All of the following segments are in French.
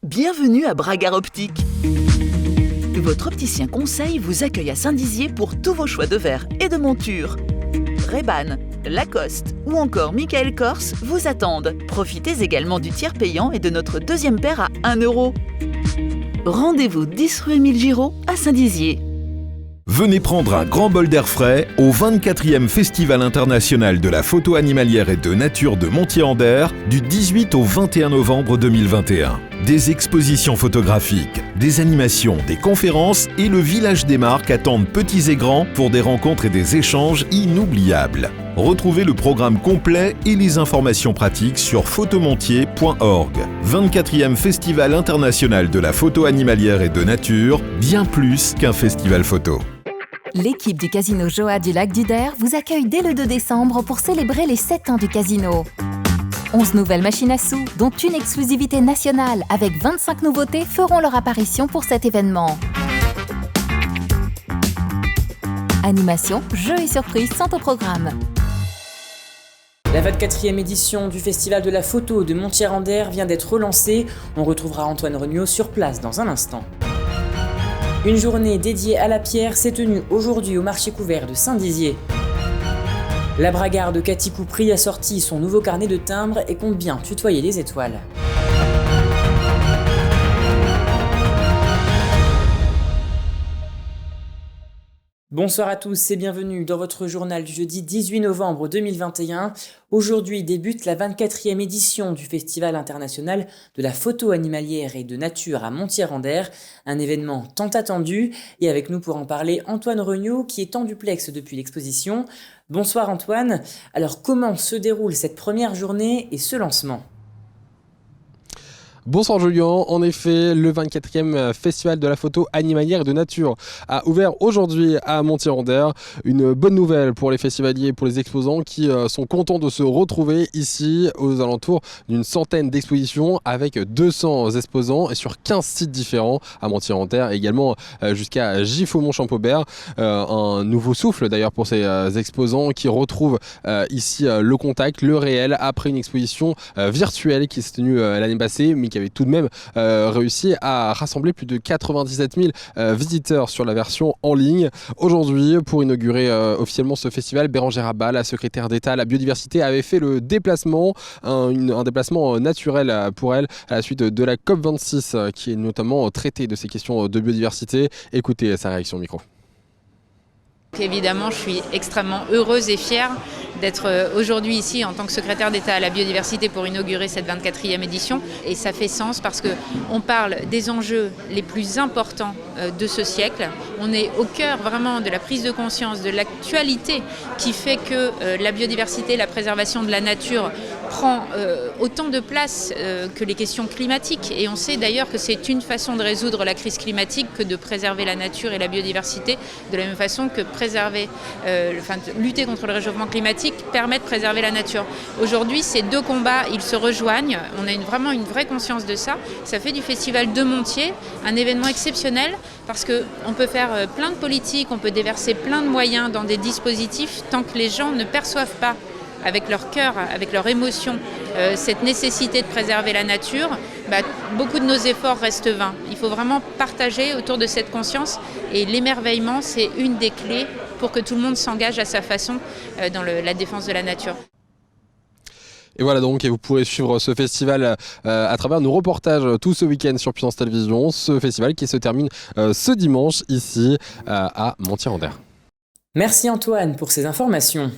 Bienvenue à Bragard Optique. Votre opticien conseil vous accueille à Saint-Dizier pour tous vos choix de verres et de montures. Ray-Ban, Lacoste ou encore Michael Kors vous attendent. Profitez également du tiers payant et de notre deuxième paire à 1 €. Rendez-vous 10 rue Émile Giraud à Saint-Dizier. Venez prendre un grand bol d'air frais au 24e Festival international de la photo animalière et de nature de Montier-en-Der du 18 au 21 novembre 2021. Des expositions photographiques, des animations, des conférences et le village des marques attendent petits et grands pour des rencontres et des échanges inoubliables. Retrouvez le programme complet et les informations pratiques sur photomontier.org. 24e Festival international de la photo animalière et de nature, bien plus qu'un festival photo. L'équipe du Casino Joa du Lac d'Uder vous accueille dès le 2 décembre pour célébrer les 7 ans du casino. 11 nouvelles machines à sous, dont une exclusivité nationale avec 25 nouveautés, feront leur apparition pour cet événement. Animation, jeux et surprises sont au programme. La 24e édition du Festival de la photo de Montier-en-Der vient d'être relancée. On retrouvera Antoine Regnault sur place dans un instant. Une journée dédiée à la pierre s'est tenue aujourd'hui au marché couvert de Saint-Dizier. La bragarde Cathy Coupry a sorti son nouveau carnet de timbres et compte bien tutoyer les étoiles. Bonsoir à tous et bienvenue dans votre journal du jeudi 18 novembre 2021. Aujourd'hui débute la 24e édition du Festival international de la photo animalière et de nature à Montier-en-Der, un événement tant attendu. Et avec nous pour en parler, Antoine Regnault qui est en duplex depuis l'exposition. Bonsoir Antoine. Alors comment se déroule cette première journée et ce lancement ? Bonsoir Julien, en effet, le 24e Festival de la photo animalière et de nature a ouvert aujourd'hui à Montier-en-Der. Une bonne nouvelle pour les festivaliers et pour les exposants qui sont contents de se retrouver ici aux alentours d'une centaine d'expositions avec 200 exposants et sur 15 sites différents à Montier-en-Der et également jusqu'à Giffaumont-Champaubert. Un nouveau souffle d'ailleurs pour ces exposants qui retrouvent ici le contact, le réel après une exposition virtuelle qui s'est tenue l'année passée mais qui avait tout de même réussi à rassembler plus de 97 000 visiteurs sur la version en ligne. Aujourd'hui, pour inaugurer officiellement ce festival, Bérangère Abba, la secrétaire d'État à la biodiversité, avait fait le déplacement, un déplacement naturel pour elle à la suite de la COP26 qui est notamment traitée de ces questions de biodiversité. Écoutez sa réaction au micro. Évidemment, je suis extrêmement heureuse et fière d'être aujourd'hui ici en tant que secrétaire d'État à la biodiversité pour inaugurer cette 24e édition. Et ça fait sens parce qu'on parle des enjeux les plus importants de ce siècle. On est au cœur vraiment de la prise de conscience, de l'actualité qui fait que la biodiversité, la préservation de la nature prend autant de place que les questions climatiques. Et on sait d'ailleurs que c'est une façon de résoudre la crise climatique que de préserver la nature et la biodiversité, de la même façon que lutter contre le réchauffement climatique permet de préserver la nature. Aujourd'hui, ces deux combats, ils se rejoignent. On a vraiment une vraie conscience de ça. Ça fait du Festival de Montier un événement exceptionnel parce qu'on peut faire plein de politiques, on peut déverser plein de moyens dans des dispositifs tant que les gens ne perçoivent pas avec leur cœur, avec leur émotion, cette nécessité de préserver la nature, beaucoup de nos efforts restent vains. Il faut vraiment partager autour de cette conscience et l'émerveillement, c'est une des clés pour que tout le monde s'engage à sa façon dans la défense de la nature. Et voilà donc, et vous pourrez suivre ce festival à travers nos reportages tout ce week-end sur Puissance Télévisions, ce festival qui se termine ce dimanche ici à Montier-en-Der. Merci Antoine pour ces informations.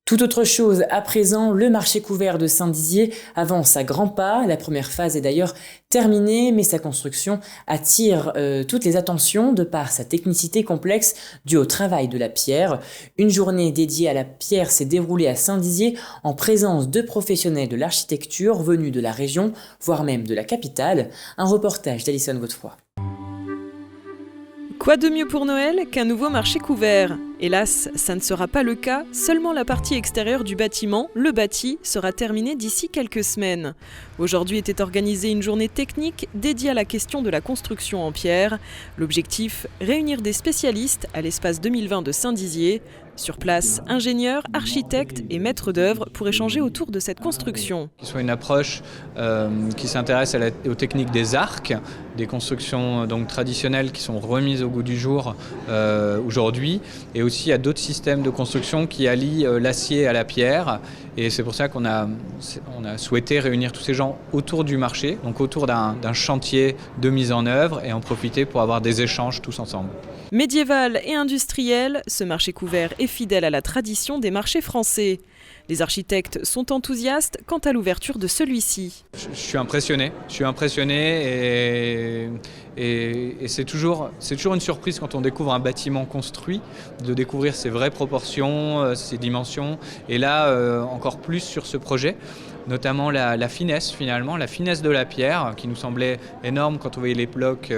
Tout autre chose à présent, le marché couvert de Saint-Dizier avance à grands pas. La première phase est d'ailleurs terminée, mais sa construction attire toutes les attentions de par sa technicité complexe due au travail de la pierre. Une journée dédiée à la pierre s'est déroulée à Saint-Dizier en présence de professionnels de l'architecture venus de la région, voire même de la capitale. Un reportage d'Alison Godefroy. Quoi de mieux pour Noël qu'un nouveau marché couvert ? Hélas, ça ne sera pas le cas, seulement la partie extérieure du bâtiment, le bâti, sera terminée d'ici quelques semaines. Aujourd'hui était organisée une journée technique dédiée à la question de la construction en pierre. L'objectif, réunir des spécialistes à l'espace 2020 de Saint-Dizier Sur place, ingénieurs, architectes et maîtres d'œuvre pour échanger autour de cette construction. Qu'il soit une approche qui s'intéresse aux techniques des arcs, des constructions donc traditionnelles qui sont remises au goût du jour aujourd'hui, et aussi à d'autres systèmes de construction qui allient l'acier à la pierre. Et c'est pour ça qu'on a souhaité réunir tous ces gens autour du marché, donc autour d'un chantier de mise en œuvre, et en profiter pour avoir des échanges tous ensemble. Médiéval et industriel, ce marché couvert est fidèle à la tradition des marchés français. Les architectes sont enthousiastes quant à l'ouverture de celui-ci. Je suis impressionné et c'est toujours une surprise quand on découvre un bâtiment construit, de découvrir ses vraies proportions, ses dimensions, et là encore plus sur ce projet. Notamment la finesse finalement, la finesse de la pierre qui nous semblait énorme quand on voyait les blocs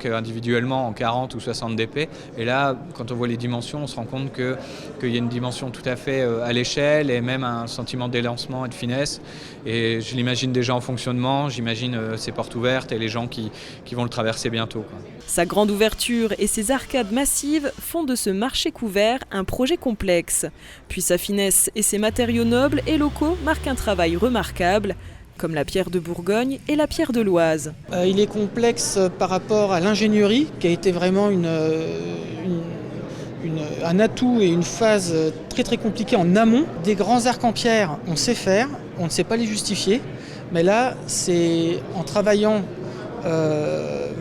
individuellement en 40 ou 60 dp. Et là, quand on voit les dimensions, on se rend compte qu'il y a une dimension tout à fait à l'échelle et même un sentiment d'élancement et de finesse. Et je l'imagine déjà en fonctionnement, j'imagine ces portes ouvertes et les gens qui vont le traverser bientôt, quoi. Sa grande ouverture et ses arcades massives font de ce marché couvert un projet complexe. Puis sa finesse et ses matériaux nobles et locaux marquent un travail remarquable, comme la pierre de Bourgogne et la pierre de l'Oise. Il est complexe par rapport à l'ingénierie, qui a été vraiment un atout et une phase très très compliquée en amont. Des grands arcs en pierre, on sait faire, on ne sait pas les justifier, mais là, c'est en travaillant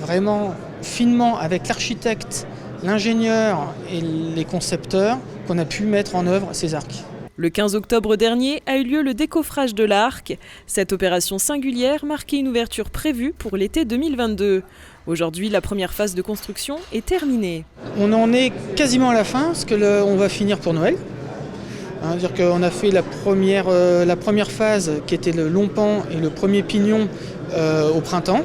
vraiment finement avec l'architecte, l'ingénieur et les concepteurs qu'on a pu mettre en œuvre ces arcs. Le 15 octobre dernier a eu lieu le décoffrage de l'arc. Cette opération singulière marquait une ouverture prévue pour l'été 2022. Aujourd'hui, la première phase de construction est terminée. On en est quasiment à la fin, parce qu'on va finir pour Noël. C'est-à-dire qu'on a fait la première phase qui était le long pan et le premier pignon au printemps.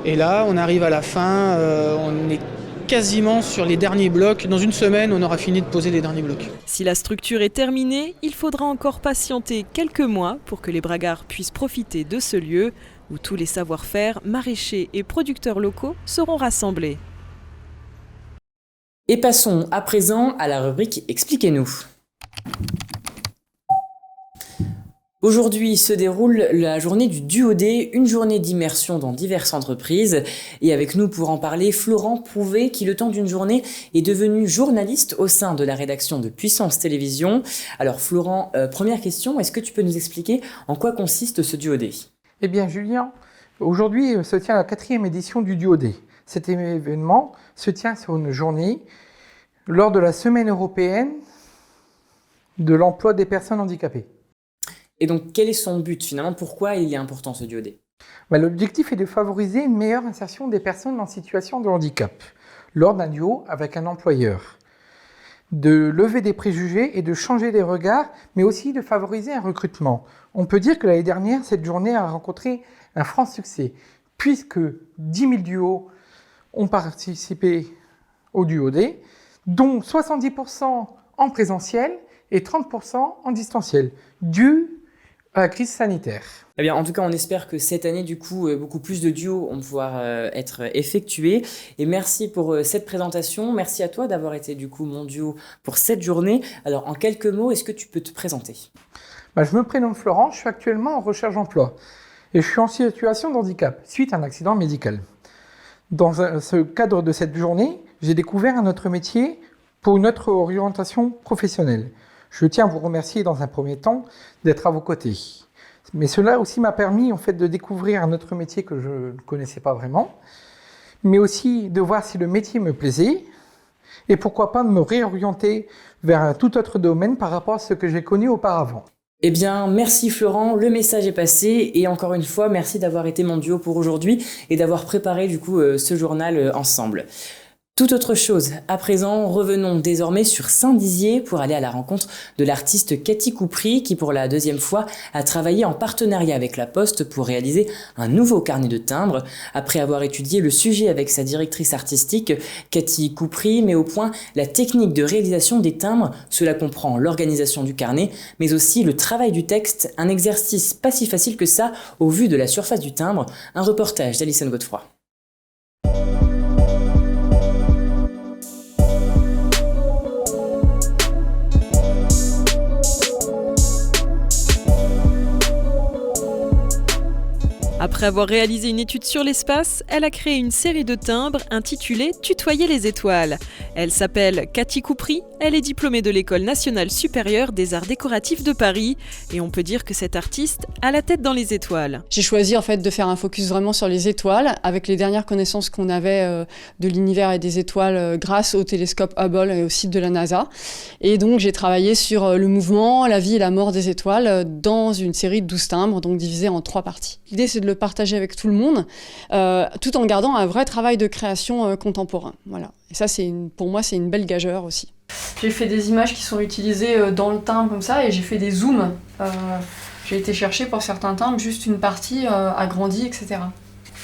Et là, on arrive à la fin, on est quasiment sur les derniers blocs. Dans une semaine, on aura fini de poser les derniers blocs. Si la structure est terminée, il faudra encore patienter quelques mois pour que les bragards puissent profiter de ce lieu où tous les savoir-faire, maraîchers et producteurs locaux seront rassemblés. Et passons à présent à la rubrique « Expliquez-nous ». Aujourd'hui se déroule la journée du Duodé, une journée d'immersion dans diverses entreprises. Et avec nous pour en parler, Florent Prouvé, qui le temps d'une journée est devenu journaliste au sein de la rédaction de Puissance Télévisions. Alors Florent, première question, est-ce que tu peux nous expliquer en quoi consiste ce Duodé ? Eh bien Julien, aujourd'hui se tient la 4e édition du Duodé. Cet événement se tient sur une journée lors de la Semaine européenne de l'emploi des personnes handicapées. Et donc, quel est son but finalement ? Pourquoi il est important ce Duodé ? L'objectif est de favoriser une meilleure insertion des personnes en situation de handicap lors d'un duo avec un employeur, de lever des préjugés et de changer les regards, mais aussi de favoriser un recrutement. On peut dire que l'année dernière, cette journée a rencontré un franc succès, puisque 10 000 duos ont participé au Duodé, dont 70% en présentiel et 30% en distanciel, dû à la crise sanitaire. Eh bien, en tout cas, on espère que cette année, du coup, beaucoup plus de duos vont pouvoir être effectués. Et merci pour cette présentation. Merci à toi d'avoir été, du coup, mon duo pour cette journée. Alors, en quelques mots, est-ce que tu peux te présenter ? Je me prénomme Florent, je suis actuellement en recherche d'emploi. Et je suis en situation de handicap, suite à un accident médical. Dans ce cadre de cette journée, j'ai découvert un autre métier pour une autre orientation professionnelle. Je tiens à vous remercier dans un premier temps d'être à vos côtés. Mais cela aussi m'a permis en fait de découvrir un autre métier que je ne connaissais pas vraiment, mais aussi de voir si le métier me plaisait et pourquoi pas de me réorienter vers un tout autre domaine par rapport à ce que j'ai connu auparavant. Eh bien, merci Florent, le message est passé et encore une fois, merci d'avoir été mon duo pour aujourd'hui et d'avoir préparé du coup ce journal ensemble. Tout autre chose. À présent, revenons désormais sur Saint-Dizier pour aller à la rencontre de l'artiste Cathy Coupry qui, pour la 2e fois, a travaillé en partenariat avec La Poste pour réaliser un nouveau carnet de timbres. Après avoir étudié le sujet avec sa directrice artistique, Cathy Coupry met au point la technique de réalisation des timbres. Cela comprend l'organisation du carnet, mais aussi le travail du texte, un exercice pas si facile que ça au vu de la surface du timbre. Un reportage d'Alison Godefroy. Après avoir réalisé une étude sur l'espace, elle a créé une série de timbres intitulée « Tutoyer les étoiles ». Elle s'appelle Cathy Coupry, elle est diplômée de l'École nationale supérieure des arts décoratifs de Paris et on peut dire que cette artiste a la tête dans les étoiles. J'ai choisi en fait de faire un focus vraiment sur les étoiles avec les dernières connaissances qu'on avait de l'univers et des étoiles grâce au télescope Hubble et au site de la NASA. Et donc j'ai travaillé sur le mouvement, la vie et la mort des étoiles dans une série de 12 timbres, donc divisés en 3 parties. L'idée c'est de le partager avec tout le monde, tout en gardant un vrai travail de création contemporain. Voilà. Et ça, pour moi, c'est une belle gageure aussi. J'ai fait des images qui sont utilisées dans le timbre comme ça, et j'ai fait des zooms. J'ai été chercher pour certains timbres juste une partie agrandie, etc.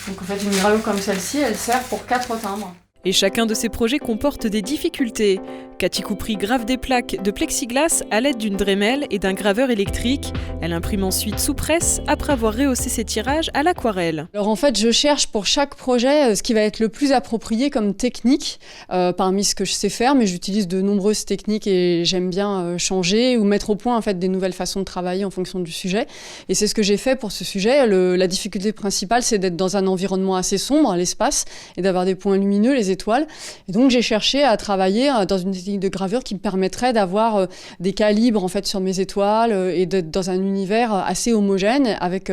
Donc en fait, une gravure comme celle-ci, elle sert pour 4 timbres. Et chacun de ces projets comporte des difficultés. Cathy Coupry grave des plaques de plexiglas à l'aide d'une Dremel et d'un graveur électrique. Elle imprime ensuite sous presse après avoir rehaussé ses tirages à l'aquarelle. Alors en fait, je cherche pour chaque projet ce qui va être le plus approprié comme technique parmi ce que je sais faire, mais j'utilise de nombreuses techniques et j'aime bien changer ou mettre au point en fait des nouvelles façons de travailler en fonction du sujet. Et c'est ce que j'ai fait pour ce sujet. La difficulté principale, c'est d'être dans un environnement assez sombre, l'espace, et d'avoir des points lumineux, les étoiles. Et donc j'ai cherché à travailler dans une technique de gravure qui me permettrait d'avoir des calibres en fait sur mes étoiles et d'être dans un univers assez homogène avec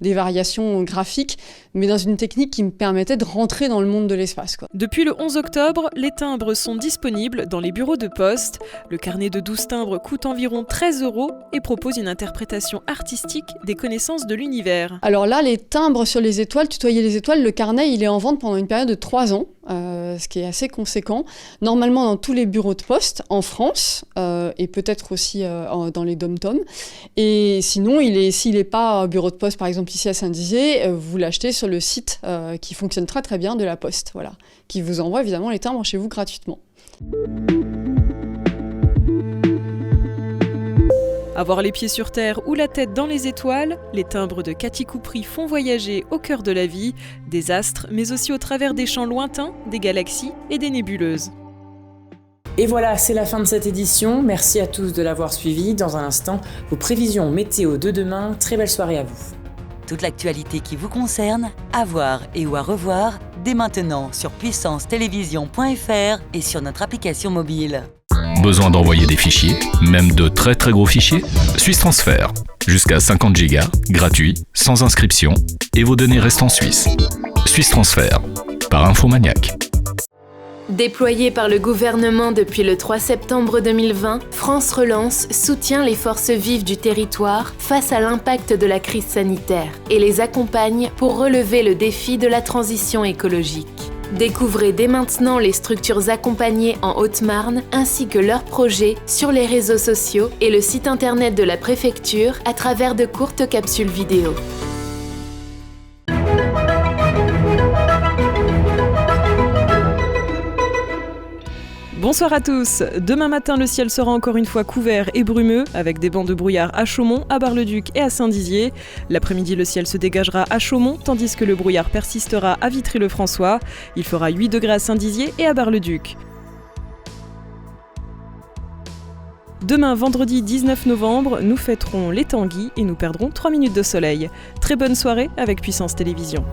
des variations graphiques, mais dans une technique qui me permettait de rentrer dans le monde de l'espace, quoi. Depuis le 11 octobre, les timbres sont disponibles dans les bureaux de poste. Le carnet de 12 timbres coûte environ 13 € et propose une interprétation artistique des connaissances de l'univers. Alors là, les timbres sur les étoiles, tutoyer les étoiles, le carnet, il est en vente pendant une période de 3 ans. Ce qui est assez conséquent, normalement dans tous les bureaux de poste en France et peut-être aussi dans les dom-toms. Et sinon, s'il n'est pas au bureau de poste, par exemple ici à Saint-Dizier, vous l'achetez sur le site qui fonctionne très très bien de la Poste, voilà, qui vous envoie évidemment les timbres chez vous gratuitement. Avoir les pieds sur terre ou la tête dans les étoiles, les timbres de Cathy Coupry font voyager au cœur de la vie, des astres, mais aussi au travers des champs lointains, des galaxies et des nébuleuses. Et voilà, c'est la fin de cette édition. Merci à tous de l'avoir suivi. Dans un instant, vos prévisions météo de demain. Très belle soirée à vous. Toute l'actualité qui vous concerne, à voir et ou à revoir, dès maintenant sur puissancetélévision.fr et sur notre application mobile. Besoin d'envoyer des fichiers, même de très très gros fichiers? Suisse Transfert. Jusqu'à 50 Go, gratuit, sans inscription, et vos données restent en Suisse. Suisse Transfert, par Infomaniac. Déployée par le gouvernement depuis le 3 septembre 2020, France Relance soutient les forces vives du territoire face à l'impact de la crise sanitaire et les accompagne pour relever le défi de la transition écologique. Découvrez dès maintenant les structures accompagnées en Haute-Marne ainsi que leurs projets sur les réseaux sociaux et le site internet de la préfecture à travers de courtes capsules vidéo. Bonsoir à tous. Demain matin, le ciel sera encore une fois couvert et brumeux, avec des bancs de brouillard à Chaumont, à Bar-le-Duc et à Saint-Dizier. L'après-midi, le ciel se dégagera à Chaumont, tandis que le brouillard persistera à Vitry-le-François. Il fera 8 degrés à Saint-Dizier et à Bar-le-Duc. Demain, vendredi 19 novembre, nous fêterons les Tanguy et nous perdrons 3 minutes de soleil. Très bonne soirée avec Puissance Télévision.